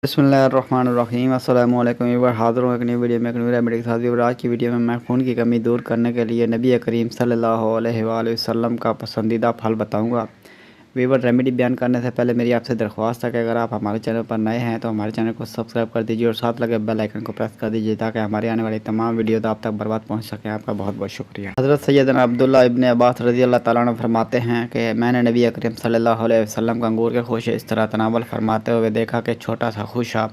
बिस्मिल्लाहिर्रहमानिर्रहीम अस्सलामु अलैकुम। एक बार हाज़िर हूँ एक नई वीडियो में, एक नई रेमेडी के साथ। भी आज की वीडियो में मैं खून की कमी दूर करने के लिए नबी करीम सल्लल्लाहु अलैहि वसल्लम का पसंदीदा फल बताऊँगा। वीवर रेमेडी बयान करने से पहले मेरी आपसे दरख्वास्त है कि अगर आप हमारे चैनल पर नए हैं तो हमारे चैनल को सब्सक्राइब कर दीजिए और साथ लगे बेल आइकन को प्रेस कर दीजिए ताकि हमारी आने वाली तमाम वीडियो आप तक बर्बाद पहुंच सकें। आपका बहुत बहुत शुक्रिया। हज़रत सैयदना अब्दुल्लाह इब्न अब्बास रज़ी अल्लाह ताला अन्हु फरमाते हैं कि मैंने नबी करीम सल्लल्लाहु अलैहि वसल्लम का अंगूर के खुशे इस तरह तनावल फरमाते हुए देखा कि छोटा सा खुशा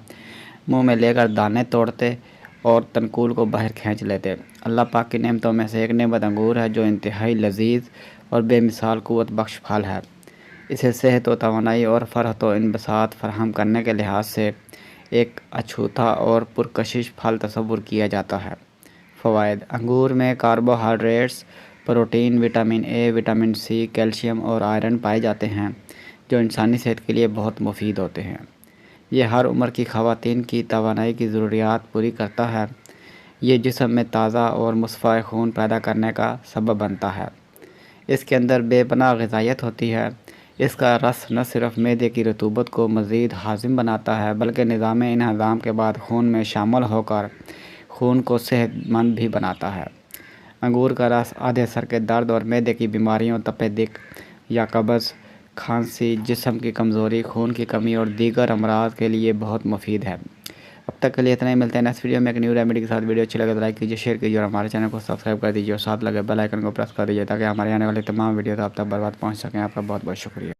मुंह में लेकर दाने तोड़ते और तनकूल को बाहर खींच लेते। अल्लाह पाक की नेमतों में से एक नेमत अंगूर है जो इंतहाई लजीज और बेमिसाल क़ुव्वत बख्श फल है। इसे सेहत व तवानाई और फ़रहत व इनबसात फराहम करने के लिहाज से एक अछूता और पुरकशिश फल तस्वुर किया जाता है। फ़वाइद: अंगूर में carbohydrates, protein, vitamin A, vitamin C, calcium और आयरन पाए जाते हैं जो इंसानी सेहत के लिए बहुत मुफीद होते हैं। ये हर उम्र की ख़वातीन की तवानाई की ज़रूरियात पूरी करता है। ये जिस्म में ताज़ा और मुस्फ़ा खून पैदा करने का सबब बनता है। इसके अंदर बेपनाह ग़िज़ाइयत होती है। इसका रस न सिर्फ मैदे की रतूबत को मज़ीद हाज़िम बनाता है बल्कि निज़ाम इंहज़ाम के बाद खून में शामिल होकर खून को सेहतमंद भी बनाता है। अंगूर का रस आधे सर के दर्द और मैदे की बीमारियों, तपे दिक या कब्ज़, खांसी, जिस्म की कमज़ोरी, खून की कमी और दीगर अमराज के लिए बहुत मुफीद है। अब तक के लिए इतना ही। मिलते हैं नेक्स्ट वीडियो में एक न्यू रेमेडी के साथ। वीडियो अच्छी लगे तो लाइक कीजिए, शेयर कीजिए और हमारे चैनल को सब्सक्राइब कर दीजिए और साथ लगे बेल आइकन को प्रेस कर दीजिए ताकि हमारे आने वाली तमाम वीडियो आप तक बर्बाद पहुंच सकें। आपका बहुत बहुत शुक्रिया।